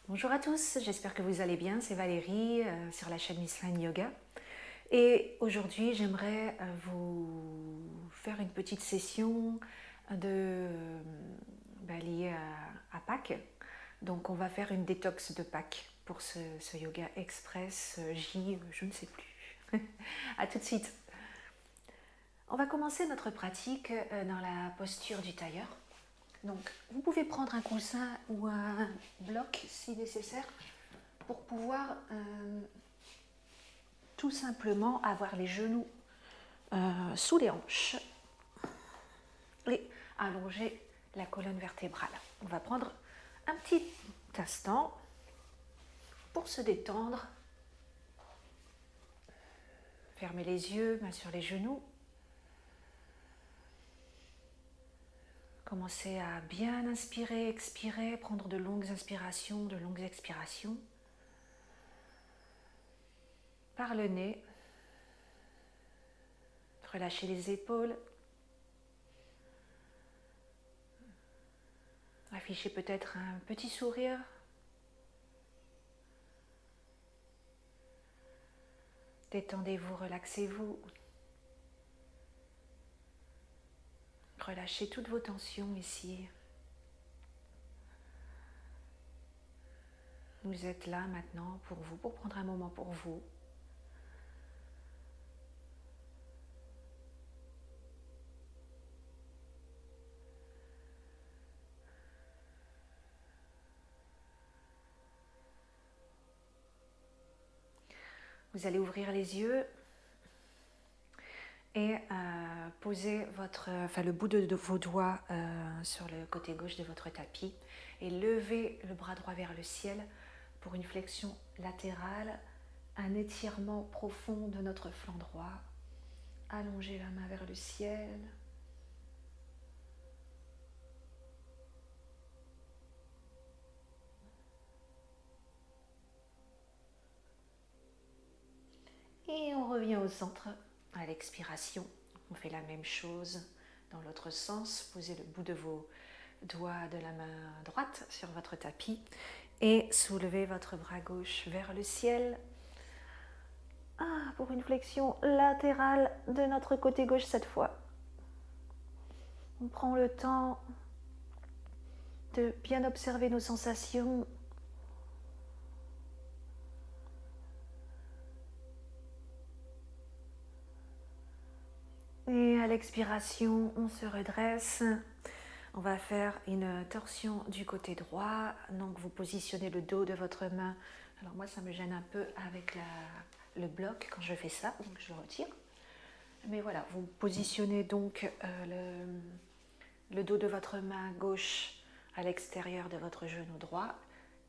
Bonjour à tous, j'espère que vous allez bien. C'est Valérie sur la chaîne Miss Line Yoga. Et aujourd'hui, j'aimerais vous faire une petite session liée à Pâques. Donc, on va faire une détox de Pâques pour ce yoga express J, je ne sais plus. À tout de suite. On va commencer notre pratique dans la posture du tailleur. Donc, vous pouvez prendre un coussin ou un bloc si nécessaire pour pouvoir tout simplement avoir les genoux sous les hanches et allonger la colonne vertébrale. On va prendre un petit instant pour se détendre. Fermez les yeux, main sur les genoux. Commencez à bien inspirer, expirer, prendre de longues inspirations, de longues expirations. Par le nez, relâchez les épaules. Affichez peut-être un petit sourire. Détendez-vous, relaxez-vous. Relâchez toutes vos tensions ici. Vous êtes là maintenant pour vous, pour prendre un moment pour vous. Vous allez ouvrir les yeux et poser le bout de vos doigts sur le côté gauche de votre tapis et lever le bras droit vers le ciel pour une flexion latérale, un étirement profond de notre flanc droit. Allongez la main vers le ciel. Et on revient au centre à l'expiration. On fait la même chose dans l'autre sens. Posez le bout de vos doigts de la main droite sur votre tapis et soulevez votre bras gauche vers le ciel. Pour une flexion latérale de notre côté gauche cette fois. On prend le temps de bien observer nos sensations. Et à l'expiration, on se redresse. On va faire une torsion du côté droit. Donc vous positionnez le dos de votre main. Alors moi ça me gêne un peu avec le bloc quand je fais ça, donc je le retire. Mais voilà, vous positionnez donc le dos de votre main gauche à l'extérieur de votre genou droit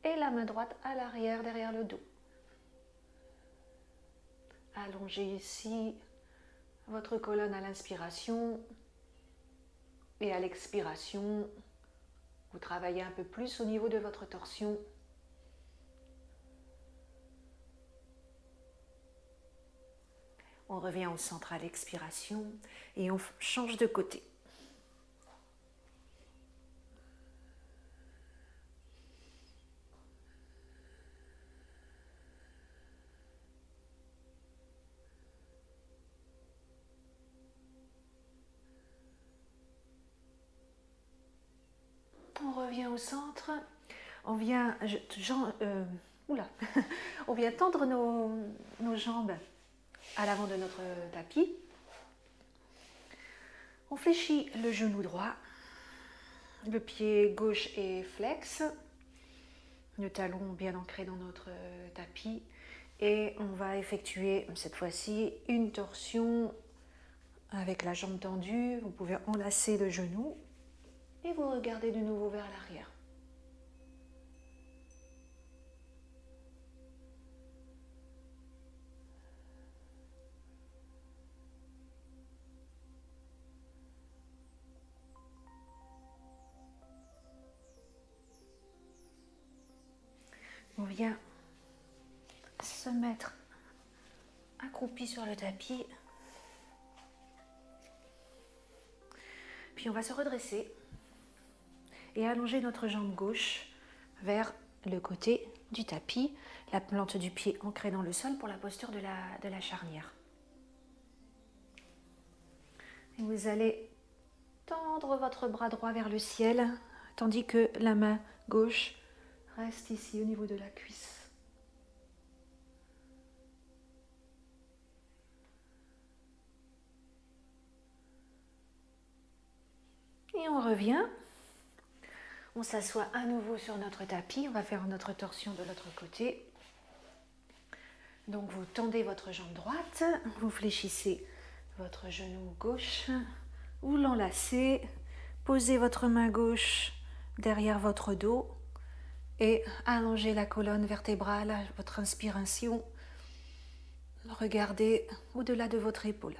et la main droite à l'arrière derrière le dos. Allongez ici votre colonne à l'inspiration et à l'expiration, vous travaillez un peu plus au niveau de votre torsion. On revient au centre à l'expiration et on change de côté. On revient au centre, on vient, on vient tendre nos jambes à l'avant de notre tapis. On fléchit le genou droit, le pied gauche est flex, le talon bien ancré dans notre tapis et on va effectuer cette fois-ci une torsion avec la jambe tendue. Vous pouvez enlacer le genou et vous regardez de nouveau vers l'arrière. On vient se mettre accroupi sur le tapis. Puis on va se redresser et allonger notre jambe gauche vers le côté du tapis, la plante du pied ancrée dans le sol pour la posture de la charnière. Et vous allez tendre votre bras droit vers le ciel, tandis que la main gauche reste ici au niveau de la cuisse. Et on revient. On s'assoit à nouveau sur notre tapis. On va faire notre torsion de l'autre côté. Donc vous tendez votre jambe droite, vous fléchissez votre genou gauche, vous l'enlacez, posez votre main gauche derrière votre dos et allongez la colonne vertébrale, votre inspiration. Regardez au-delà de votre épaule.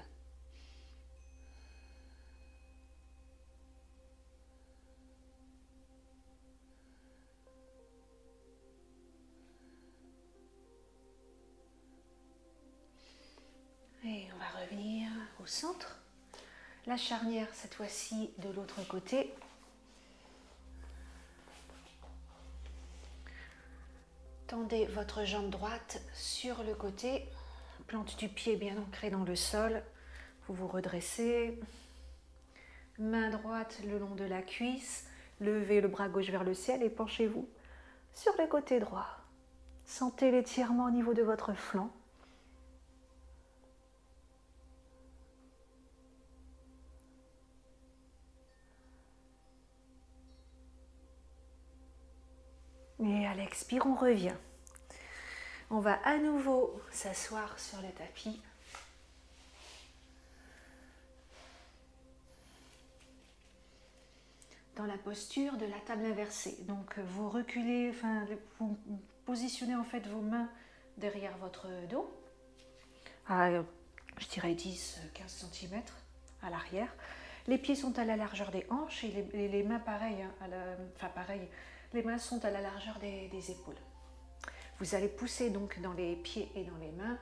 Et on va revenir au centre. La charnière, cette fois-ci, de l'autre côté. Tendez votre jambe droite sur le côté. Plante du pied bien ancrée dans le sol. Vous vous redressez. Main droite le long de la cuisse. Levez le bras gauche vers le ciel et penchez-vous sur le côté droit. Sentez l'étirement au niveau de votre flanc. Et à l'expire, on revient. On va à nouveau s'asseoir sur le tapis. Dans la posture de la table inversée. Donc vous reculez, vous positionnez en fait vos mains derrière votre dos, à je dirais 10-15 cm à l'arrière. Les pieds sont à la largeur des hanches et les mains pareil, les mains sont à la largeur des épaules. Vous allez pousser donc dans les pieds et dans les mains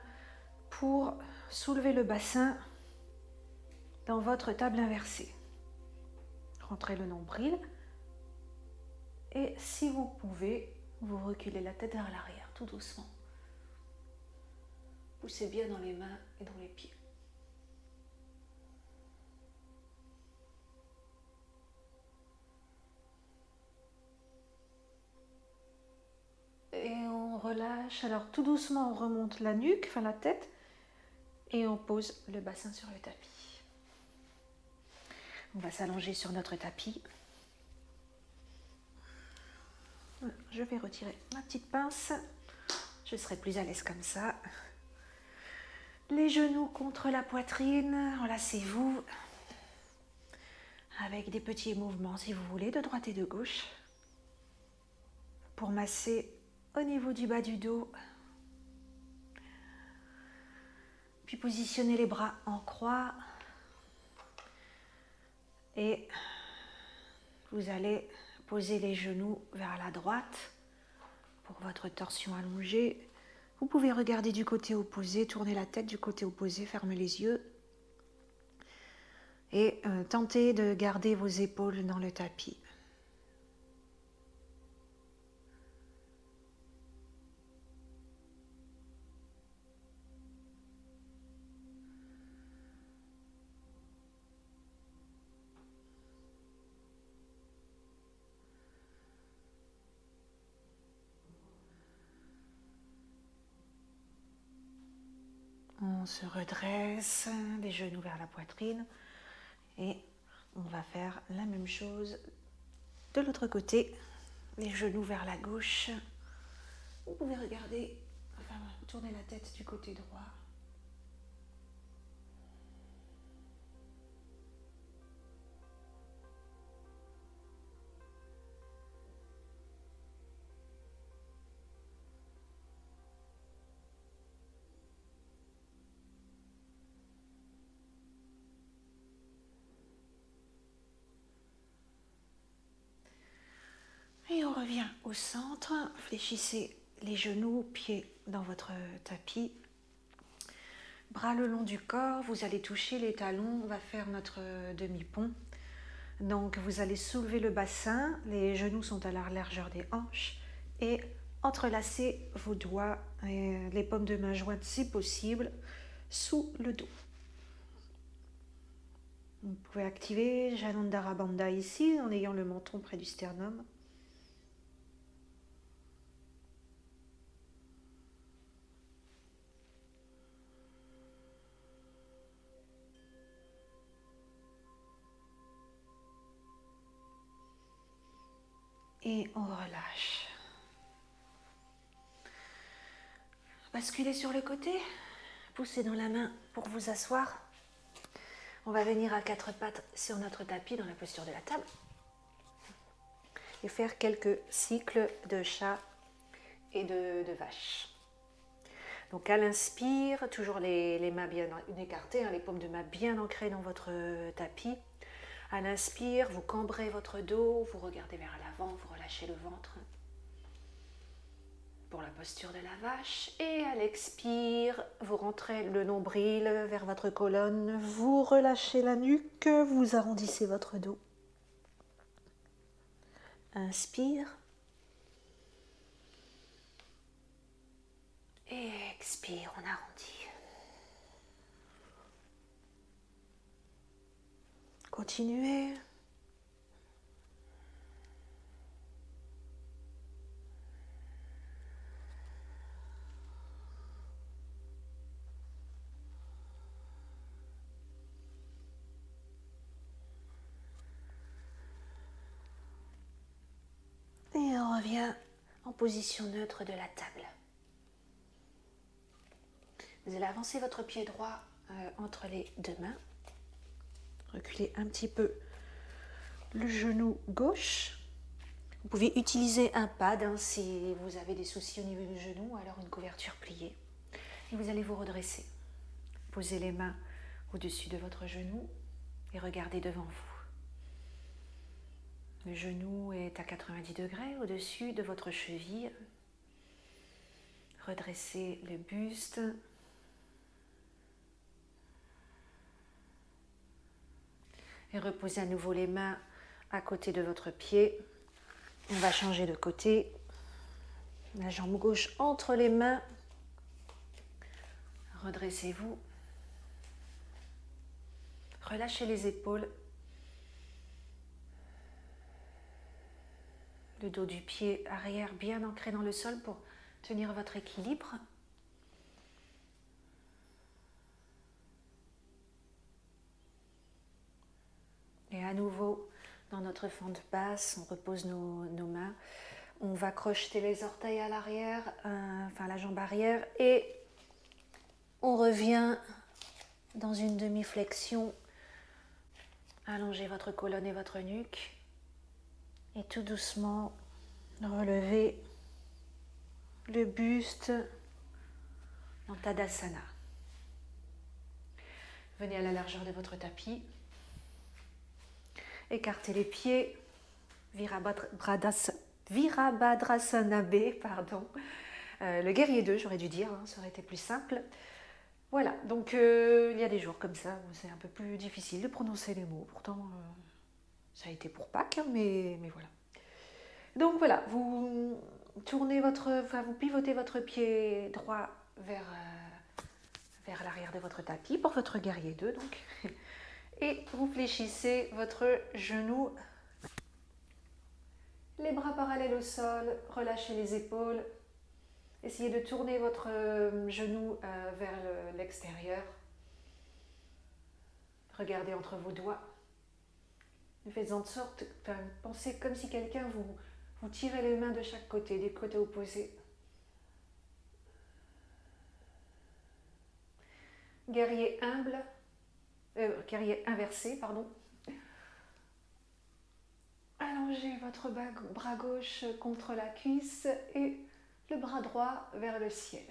pour soulever le bassin dans votre table inversée. Rentrez le nombril et si vous pouvez, vous reculez la tête vers l'arrière tout doucement. Poussez bien dans les mains et dans les pieds. Et on relâche, alors tout doucement on remonte la nuque, la tête, et on pose le bassin sur le tapis. On va s'allonger sur notre tapis. Je vais retirer ma petite pince. Je serai plus à l'aise comme ça. Les genoux contre la poitrine. Enlacez-vous. Avec des petits mouvements, si vous voulez, de droite et de gauche. Pour masser au niveau du bas du dos. Puis positionnez les bras en croix. Et vous allez poser les genoux vers la droite pour votre torsion allongée. Vous pouvez regarder du côté opposé, tourner la tête du côté opposé, fermer les yeux. Et tentez de garder vos épaules dans le tapis. On se redresse, les genoux vers la poitrine et on va faire la même chose de l'autre côté, les genoux vers la gauche. Vous pouvez regarder, tourner la tête du côté droit. Et on revient au centre, fléchissez les genoux, pieds dans votre tapis. Bras le long du corps, vous allez toucher les talons, on va faire notre demi-pont. Donc vous allez soulever le bassin, les genoux sont à la largeur des hanches et entrelacez vos doigts et les paumes de main jointes si possible sous le dos. Vous pouvez activer Janandhara Bandha ici en ayant le menton près du sternum. Et on relâche. Basculez sur le côté, poussez dans la main pour vous asseoir. On va venir à quatre pattes sur notre tapis dans la posture de la table et faire quelques cycles de chat et de vache. Donc à l'inspire, toujours les mains bien écartées, les paumes de main bien ancrées dans votre tapis. À l'inspire, vous cambrez votre dos, vous regardez vers l'avant, vous relâchez le ventre pour la posture de la vache. Et à l'expire, vous rentrez le nombril vers votre colonne, vous relâchez la nuque, vous arrondissez votre dos. Inspire. Et expire, on arrondit. Continuez. Et on revient en position neutre de la table. Vous allez avancer votre pied droit entre les deux mains. Reculez un petit peu le genou gauche. Vous pouvez utiliser un pad si vous avez des soucis au niveau du genou, alors une couverture pliée. Et vous allez vous redresser. Posez les mains au-dessus de votre genou et regardez devant vous. Le genou est à 90 degrés au-dessus de votre cheville. Redressez le buste. Et reposez à nouveau les mains à côté de votre pied. On va changer de côté. La jambe gauche entre les mains. Redressez-vous. Relâchez les épaules. Le dos du pied arrière bien ancré dans le sol pour tenir votre équilibre. Et à nouveau, dans notre fente basse, on repose nos mains. On va crocheter les orteils à l'arrière, la jambe arrière, et on revient dans une demi-flexion. Allongez votre colonne et votre nuque. Et tout doucement, relevez le buste dans Tadasana. Venez à la largeur de votre tapis. Écartez les pieds. Virabhadrasana B, pardon. Le guerrier 2, j'aurais dû dire, ça aurait été plus simple. Voilà, donc il y a des jours comme ça où c'est un peu plus difficile de prononcer les mots. Pourtant, ça a été pour Pâques, mais voilà. Donc voilà, vous pivotez votre pied droit vers l'arrière de votre tapis pour votre guerrier 2, donc. Et vous fléchissez votre genou, les bras parallèles au sol, relâchez les épaules. Essayez de tourner votre genou vers l'extérieur. Regardez entre vos doigts. Faites en sorte, pensez comme si quelqu'un vous tirait les mains de chaque côté, des côtés opposés. Guerrier inversé, pardon. Allongez votre bras gauche contre la cuisse et le bras droit vers le ciel.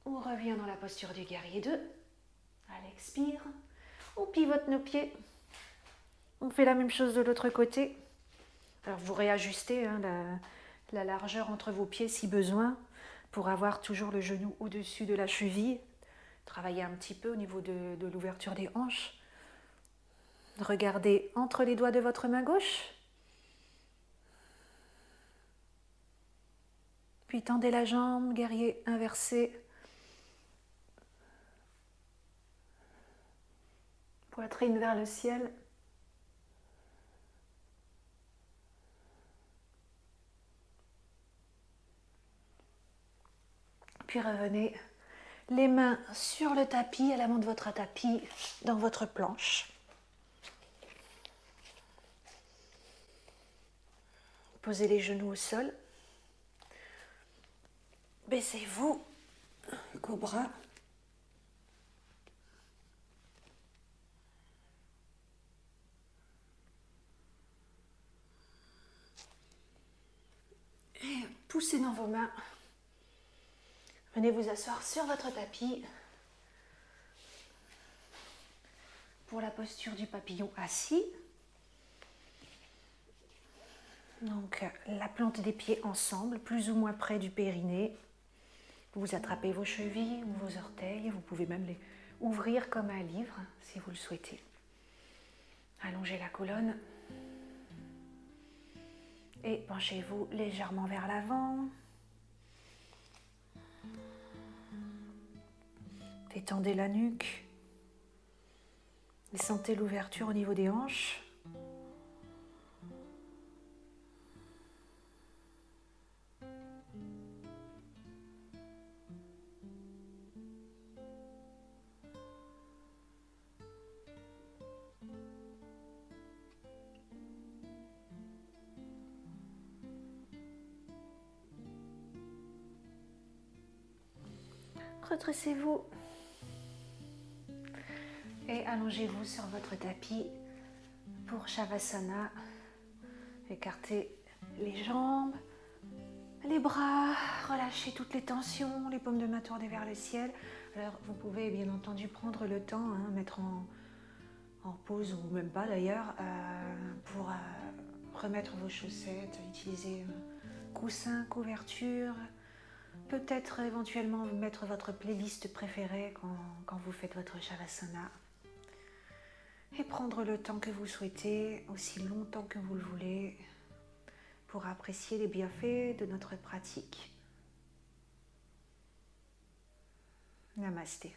On revient dans la posture du guerrier 2. À l'expire, on pivote nos pieds. On fait la même chose de l'autre côté. Alors vous réajustez la largeur entre vos pieds si besoin pour avoir toujours le genou au-dessus de la cheville. Travaillez un petit peu au niveau de l'ouverture des hanches. Regardez entre les doigts de votre main gauche. Puis tendez la jambe, guerrier inversé. Poitrine vers le ciel. Puis revenez les mains sur le tapis, à l'avant de votre tapis, dans votre planche. Posez les genoux au sol. Baissez-vous, cobra. Et poussez dans vos mains. Venez vous asseoir sur votre tapis pour la posture du papillon assis. Donc la plante des pieds ensemble, plus ou moins près du périnée. Vous attrapez vos chevilles ou vos orteils. Vous pouvez même les ouvrir comme un livre si vous le souhaitez. Allongez la colonne. Et penchez-vous légèrement vers l'avant. Détendez la nuque. Et sentez l'ouverture au niveau des hanches. Redressez-vous et allongez-vous sur votre tapis pour Shavasana. Écartez les jambes, les bras, relâchez toutes les tensions, les paumes de main tournées vers le ciel. Alors vous pouvez bien entendu prendre le temps, mettre en pause ou même pas d'ailleurs, pour remettre vos chaussettes, utiliser coussin, couverture. Peut-être éventuellement mettre votre playlist préférée quand vous faites votre Shavasana. Et prendre le temps que vous souhaitez, aussi longtemps que vous le voulez, pour apprécier les bienfaits de notre pratique. Namasté.